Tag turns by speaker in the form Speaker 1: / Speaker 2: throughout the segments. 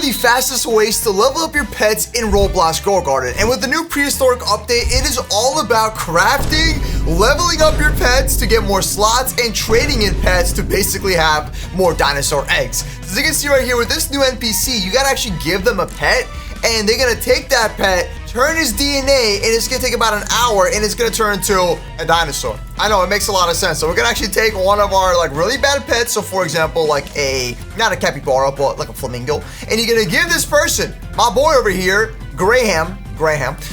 Speaker 1: the fastest ways to level up your pets in Roblox Grow Garden. And with the new prehistoric update, it is all about crafting, leveling up your pets to get more slots, and trading in pets to basically have more dinosaur eggs. So as you can see right here with this new NPC, you gotta actually give them a pet, and they're gonna take that pet, turn his DNA, and it's gonna take about an hour, and it's gonna turn into a dinosaur. I know, it makes a lot of sense. So we're gonna actually take one of our like really bad pets. So for example, like not a capybara, but like a flamingo. And you're gonna give this person, my boy over here, Graham.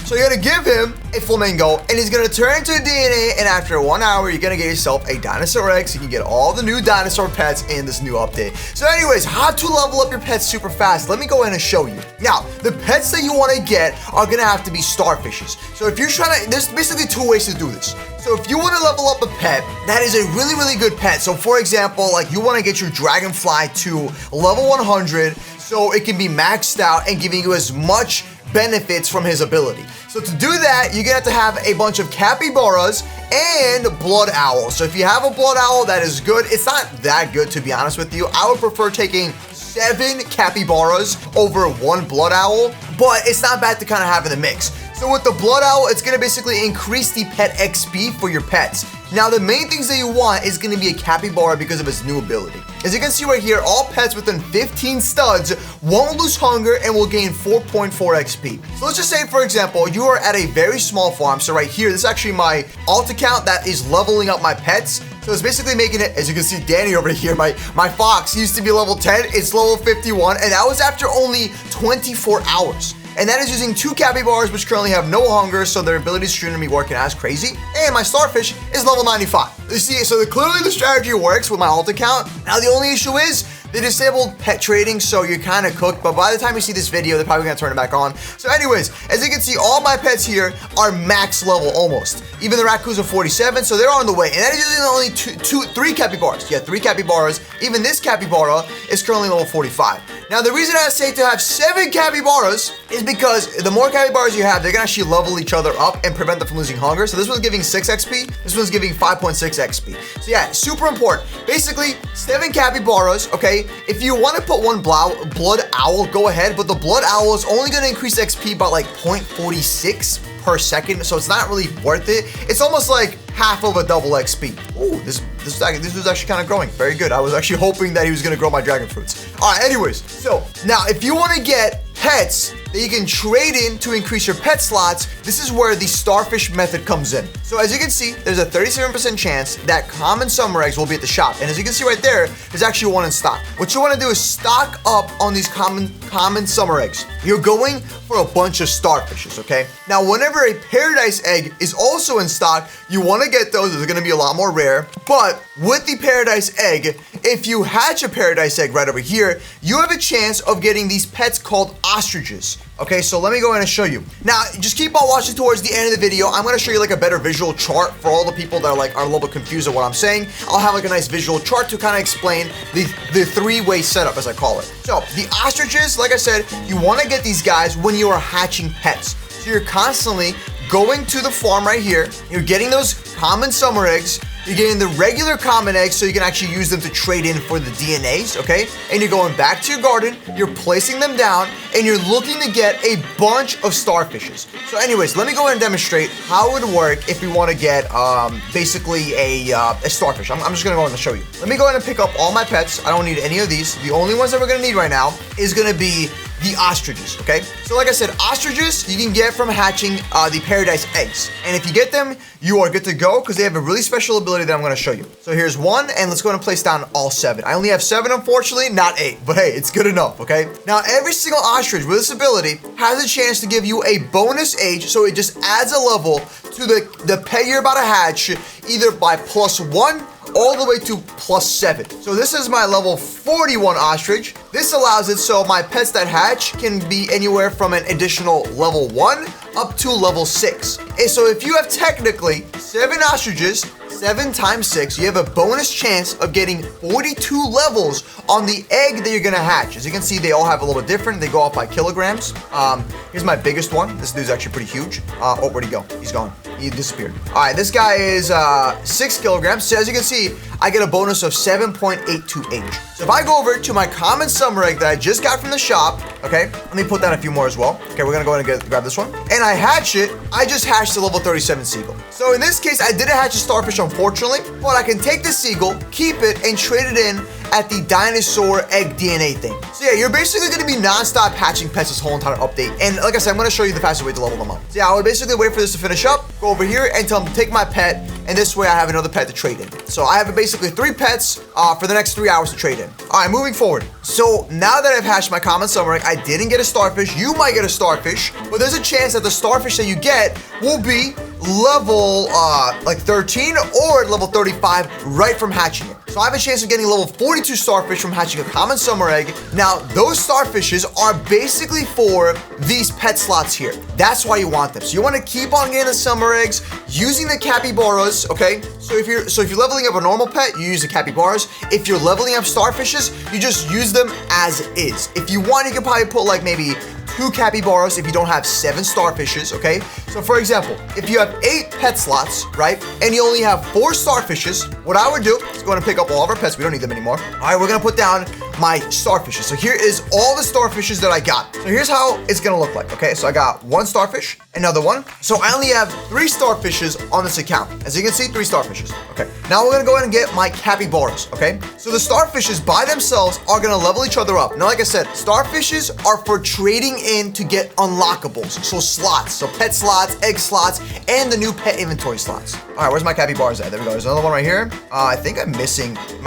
Speaker 1: So you're gonna give him a flamingo, and he's gonna turn into a DNA, and after 1 hour, you're gonna get yourself a dinosaur egg, so you can get all the new dinosaur pets in this new update. So anyways, how to level up your pets super fast. Let me go ahead and show you. Now, the pets that you wanna get are gonna have to be starfishes. So if you're trying to, there's basically two ways to do this. So if you want to level up a pet, that is a really, really good pet. So for example, like you want to get your dragonfly to level 100 so it can be maxed out and giving you as much benefits from his ability. So to do that, you're gonna have to have a bunch of capybaras and blood owls. So if you have a blood owl, that is good. It's not that good, to be honest with you. I would prefer taking 7 capybaras over 1 blood owl, but it's not bad to kind of have in the mix. So with the blood owl, it's gonna basically increase the pet XP for your pets. Now the main things that you want is gonna be a capybara because of its new ability. As you can see right here, all pets within 15 studs won't lose hunger and will gain 4.4 XP. So let's just say, for example, you are at a very small farm. So right here, this is actually my alt account that is leveling up my pets. So it's basically making it, as you can see, Danny over here, my fox used to be level 10, it's level 51, and that was after only 24 hours. And that is using 2 capybaras, which currently have no hunger, so their abilities shouldn't be working as crazy. And my starfish is level 95. You see, so clearly the strategy works with my alt account. Now the only issue is they disabled pet trading, so you're kind of cooked, but by the time you see this video, they're probably gonna turn it back on. So anyways, as you can see, all my pets here are max level almost. Even the raccoons are 47, so they're on the way. And that is using only 3 capybaras. Yeah, 3 capybaras. Even this capybara is currently level 45. Now the reason I say to have 7 capybaras is because the more capybaras you have, they're gonna actually level each other up and prevent them from losing hunger. So this one's giving 6 XP, this one's giving 5.6 XP. So yeah, super important. Basically, 7 capybaras, okay? If you want to put 1 blood owl, go ahead, but the blood owl is only going to increase XP by like 0.46 per second, so it's not really worth it. It's almost like half of a double XP. Ooh, this was actually kind of growing. Very good. I was actually hoping that he was going to grow my dragon fruits. All right, anyways, so now if you want to get pets that you can trade in to increase your pet slots, this is where the starfish method comes in. So as you can see, there's a 37% chance that common summer eggs will be at the shop. And as you can see right there, there's actually 1 in stock. What you want to do is stock up on these common summer eggs. You're going for a bunch of starfishes, okay? Now, whenever a paradise egg is also in stock, you want to get those. They're going to be a lot more rare. But with the paradise egg, if you hatch a paradise egg right over here, you have a chance of getting these pets called ostriches. Okay, so let me go ahead and show you. Now, just keep on watching towards the end of the video. I'm gonna show you like a better visual chart for all the people that are a little bit confused at what I'm saying. I'll have like a nice visual chart to kind of explain the 3-way setup, as I call it. So the ostriches, like I said, you wanna get these guys when you are hatching pets. So you're constantly going to the farm right here. You're getting those common summer eggs. You're getting the regular common eggs so you can actually use them to trade in for the DNAs, okay? And you're going back to your garden, you're placing them down, and you're looking to get a bunch of starfishes. So anyways, let me go ahead and demonstrate how it would work if we want to get basically a starfish. I'm just gonna go ahead and show you. Let me go ahead and pick up all my pets. I don't need any of these. The only ones that we're gonna need right now is gonna be the ostriches, okay? So like I said, ostriches you can get from hatching the paradise eggs. And if you get them, you are good to go because they have a really special ability that I'm gonna show you. So here's 1, and let's go ahead and place down all 7. I only have 7, unfortunately, not 8, but hey, it's good enough, okay? Now, every single ostrich with this ability has a chance to give you a bonus age, so it just adds a level to the pet you're about to hatch, either by +1 all the way to +7. So this is my level 41 ostrich. This allows it so my pets that hatch can be anywhere from an additional level 1 up to level 6. And so if you have technically 7 ostriches, 7 times 6, you have a bonus chance of getting 42 levels on the egg that you're gonna hatch. As you can see, they all have a little bit different. They go off by kilograms. Here's my biggest one. This dude's actually pretty huge. Oh, where'd he go? He's gone. He disappeared. All right, this guy is 6 kilograms. So as you can see, I get a bonus of 7.82H. So if I go over to my common summer egg that I just got from the shop, okay, let me put down a few more as well. Okay, we're gonna go ahead and grab this one. And I hatch it, I just hatched a level 37 seagull. So in this case, I didn't hatch a starfish, unfortunately, but I can take the seagull, keep it, and trade it in at the dinosaur egg DNA thing. So yeah, you're basically gonna be non-stop hatching pets this whole entire update. And like I said, I'm gonna show you the fastest way to level them up. So yeah, I would basically wait for this to finish up, go over here and tell them to take my pet, and this way I have another pet to trade in. So I have basically 3 pets for the next 3 hours to trade in. All right, moving forward. So now that I've hatched my common summer egg, I didn't get a starfish. You might get a starfish, but there's a chance that the starfish that you get will be level like 13 or level 35 right from hatching it. So I have a chance of getting level 42 starfish from hatching a common summer egg. Now, those starfishes are basically for these pet slots here. That's why you want them. So you want to keep on getting the summer eggs using the capybaras, okay? So if you're leveling up a normal pet, you use the capybaras. If you're leveling up starfishes, you just use them as is. If you want, you can probably put like maybe 2 capybaras if you don't have 7 starfishes, okay? So for example, if you have 8 pet slots, right, and you only have 4 starfishes, what I would do is go and pick up all of our pets. We don't need them anymore. All right, we're gonna put down my starfishes. So here is all the starfishes that I got. So here's how it's gonna look like, okay? So I got 1 starfish, another one. So I only have 3 starfishes on this account. As you can see, 3 starfishes, okay? Now we're gonna go ahead and get my capybaras, okay? So the starfishes by themselves are gonna level each other up. Now, like I said, starfishes are for trading in to get unlockables. So slots, so pet slots, egg slots, and the new pet inventory slots. All right, where's my capybaras at? There we go, there's another one right here. I think am I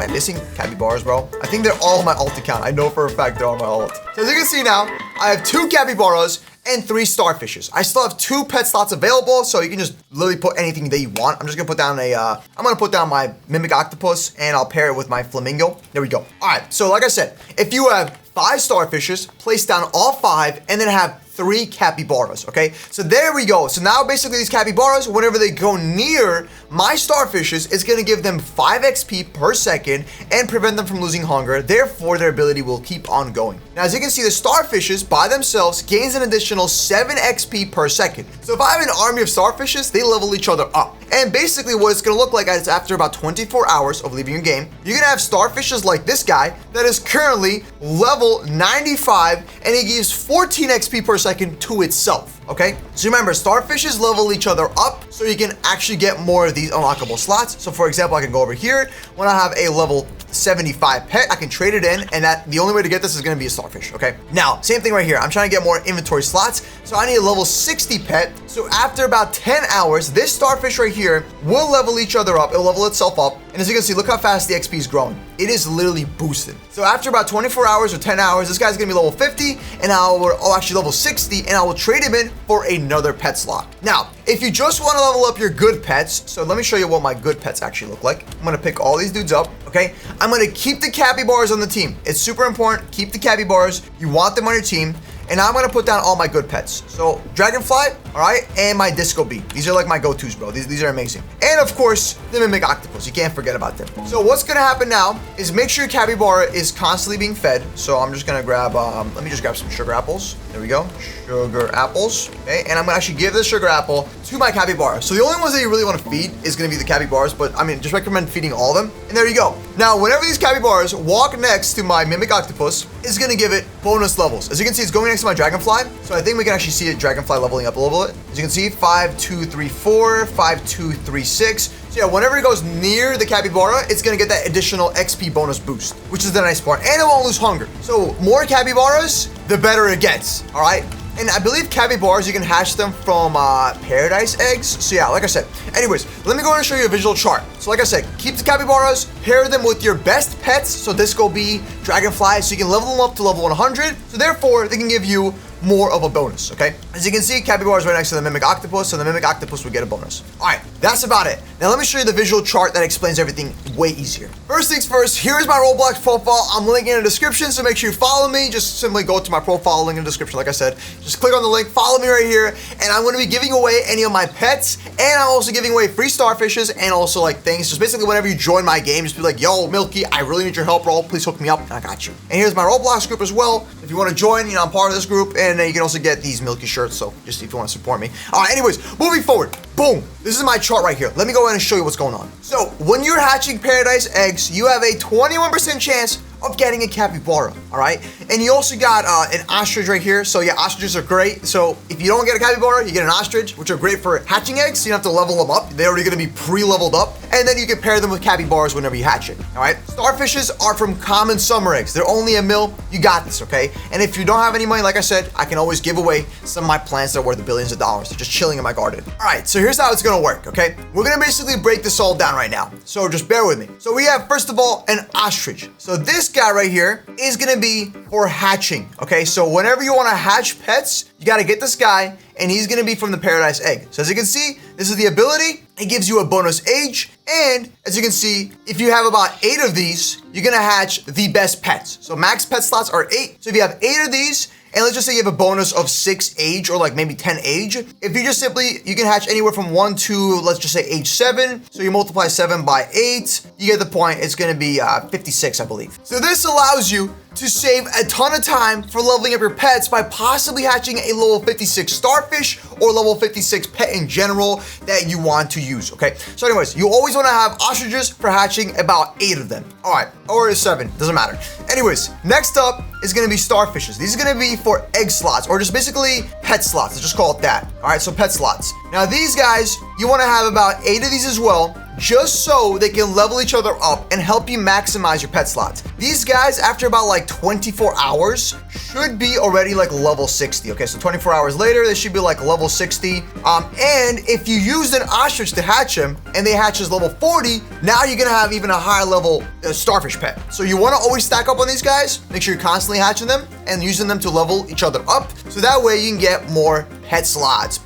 Speaker 1: missing capybaras, bro? I think they're all on my alt account. I know for a fact they're on my alt. So as you can see now, I have 2 capybaras and 3 starfishes. I still have 2 pet slots available, so you can just literally put anything that you want. I'm just gonna put down I'm gonna put down my mimic octopus, and I'll pair it with my flamingo. There we go. All right, so like I said, if you have 5 starfishes, place down all 5, and then have 3 capybaras, okay? So there we go. So now basically these capybaras, whenever they go near my starfishes, it's gonna give them 5 XP per second and prevent them from losing hunger. Therefore, their ability will keep on going. Now, as you can see, the starfishes by themselves gains an additional 7 XP per second. So if I have an army of starfishes, they level each other up. And basically what it's gonna look like is after about 24 hours of leaving your game, you're gonna have starfishes like this guy that is currently level 95, and he gives 14 XP per second to itself, okay? So remember, starfishes level each other up so you can actually get more of these unlockable slots. So for example, I can go over here. When I have a level 75 pet, I can trade it in, and the only way to get this is gonna be a starfish, okay? Now, same thing right here. I'm trying to get more inventory slots, so I need a level 60 pet. So after about 10 hours, this starfish right here will level each other up. It'll level itself up. And as you can see, look how fast the XP is growing. It is literally boosted. So after about 24 hours or 10 hours, this guy's gonna be level 50, and actually level 60, and I will trade him in for another pet slot. Now, if you just wanna level up your good pets, so let me show you what my good pets actually look like. I'm gonna pick all these dudes up, okay? I'm gonna keep the capybaras on the team. It's super important, keep the capybaras. You want them on your team. And I'm gonna put down all my good pets. So dragonfly, all right, and my disco bee. These are like my go-tos, bro. These are amazing. And of course, the mimic octopus. You can't forget about them. So what's gonna happen now is make sure your capybara is constantly being fed. So I'm just gonna grab, let me just grab some sugar apples. There we go, sugar apples. Okay, and I'm gonna actually give this sugar apple to my capybara. So the only ones that you really wanna feed is gonna be the capybaras, but I mean, just recommend feeding all of them. And there you go. Now, whenever these capybaras walk next to my mimic octopus, it's gonna give it bonus levels. As you can see, it's going next to my dragonfly. So I think we can actually see a dragonfly leveling up a little bit. As you can see, 5, 2, 3, 4, 5, 2, 3, 6. So yeah, whenever it goes near the capybara, it's gonna get that additional XP bonus boost, which is the nice part. And it won't lose hunger. So more capybaras, the better it gets, all right? And I believe capybaras, you can hatch them from paradise eggs. So yeah, like I said. Anyways, let me go and show you a visual chart. So like I said, keep the capybaras, pair them with your best pets. So disco bee, dragonfly, so you can level them up to level 100. So therefore, they can give you more of a bonus, okay? As you can see, capybara is right next to the mimic octopus, so the mimic octopus would get a bonus. All right, that's about it. Now let me show you the visual chart that explains everything way easier. First things first, here's my Roblox profile. I'm linking in the description, so make sure you follow me. Just simply go to my profile, link in the description, like I said. Just click on the link, follow me right here, and I'm gonna be giving away any of my pets, and I'm also giving away free starfishes and also like things. Just basically whenever you join my game, just be like, yo, Milky, I really need your help, bro. Please hook me up, and I got you. And here's my Roblox group as well. If you want to join, I'm part of this group, and you can also get these Milky shirts, so just if you want to support me. All right, anyways, moving forward, boom. This is my chart right here. Let me go ahead and show you what's going on. So when you're hatching paradise eggs, you have a 21% chance of getting a capybara, all right? And you also got an ostrich right here. So yeah, ostriches are great. So if you don't get a capybara, you get an ostrich, which are great for hatching eggs. So you don't have to level them up. They're already gonna be pre-leveled up. And then you can pair them with capybaras whenever you hatch it, all right? Starfishes are from common summer eggs. They're only a mil. You got this, okay? And if you don't have any money, like I said, I can always give away some of my plants that are worth billions of dollars. They're just chilling in my garden. All right, so here's how it's gonna work, okay? We're gonna basically break this all down right now. So just bear with me. So we have, first of all, an ostrich. So this guy right here is gonna be for hatching, okay? So whenever you wanna hatch pets, you gotta get this guy, and he's gonna be from the paradise egg. So as you can see, this is the ability. It gives you a bonus age, and as you can see, if you have about 8 of these, you're gonna hatch the best pets. So max pet slots are 8. So if you have 8 of these, and let's just say you have a bonus of 6 age or like maybe 10 age. If you just simply, you can hatch anywhere from 1 to, let's just say age 7. So you multiply 7 by 8, you get the point. It's gonna be 56, I believe. So this allows you to save a ton of time for leveling up your pets by possibly hatching a level 56 starfish or level 56 pet in general that you want to use, okay? So anyways, you always wanna have ostriches for hatching about 8 of them. All right, or 7, doesn't matter. Anyways, next up is gonna be starfishes. These are gonna be for egg slots or just basically pet slots, let's just call it that. All right, so pet slots. Now these guys, you wanna have about 8 of these as well, just so they can level each other up and help you maximize your pet slots. These guys, after about like 24 hours, should be already like level 60. Okay, so 24 hours later, they should be like level 60. And if you used an ostrich to hatch him and they hatch as level 40, now you're gonna have even a higher level starfish pet. So you wanna always stack up on these guys, make sure you're constantly hatching them and using them to level each other up. So that way you can get more pet slots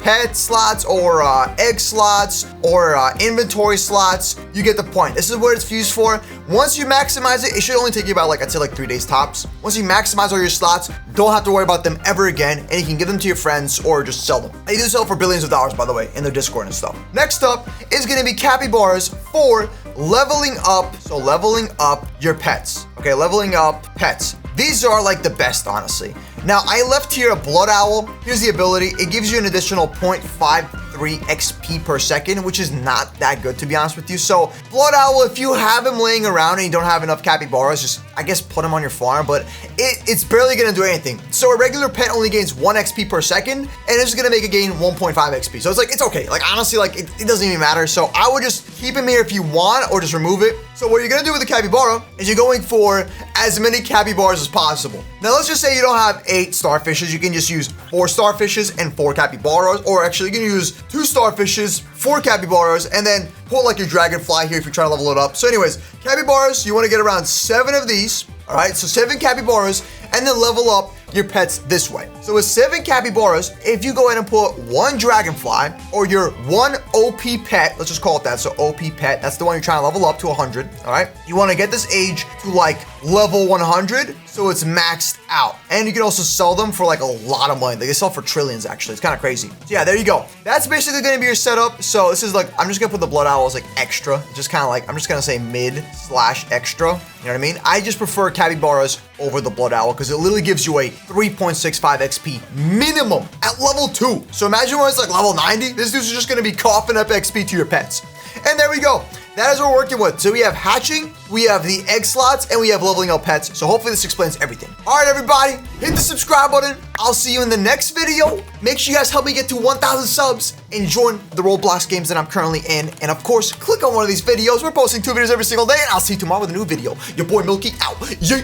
Speaker 1: or egg slots or inventory slots. You get the point. This is what it's used for. Once you maximize it, it should only take you about like, I'd say like 3 days tops. Once you maximize all your slots, don't have to worry about them ever again, and you can give them to your friends or just sell them. They do sell for billions of dollars, by the way, in their Discord and stuff. Next up is gonna be capybaras for leveling up. So leveling up your pets. Okay, leveling up pets. These are like the best, honestly. Now, I left here a blood owl. Here's the ability. It gives you an additional 0.53 XP per second, which is not that good, to be honest with you. So blood owl, if you have him laying around and you don't have enough capybaras, just, I guess, put him on your farm, but it's barely gonna do anything. So a regular pet only gains 1 XP per second, and it's gonna make it gain 1.5 XP. So it's like, it's okay. Like, honestly, like, it doesn't even matter. So I would just keep him here if you want, or just remove it. So what you're gonna do with the capybara is you're going for as many capybaras as possible. Now, let's just say you don't have 8 starfishes. You can just use 4 starfishes and 4 capybaras, or actually you can use 2 starfishes, 4 capybaras, and then pull like your dragonfly here if you're trying to level it up. So anyways, capybaras, you want to get around 7 of these. All right, so 7 capybaras, and then level up your pets this way. So with 7 capybaras, if you go ahead and put 1 dragonfly or your 1 OP pet, let's just call it that. So OP pet, that's the one you're trying to level up to 100. All right, you want to get this age to like level 100, so it's maxed out. And you can also sell them for like a lot of money. They sell for trillions, actually. It's kind of crazy. So yeah, there you go. That's basically going to be your setup. So this is like, I'm just gonna put the blood owl as like extra, just kind of like, I'm just gonna say mid/extra. You know what I mean? I just prefer capybaras over the blood owl because it literally gives you a 3.65 XP minimum at level 2. So imagine when it's like level 90, this dude's just gonna be coughing up XP to your pets. And there we go. That is what we're working with. So we have hatching, we have the egg slots, and we have leveling up pets. So hopefully this explains everything. All right, everybody, hit the subscribe button. I'll see you in the next video. Make sure you guys help me get to 1,000 subs and join the Roblox games that I'm currently in. And of course, click on one of these videos. We're posting 2 videos every single day, and I'll see you tomorrow with a new video. Your boy Milky out. Yeah.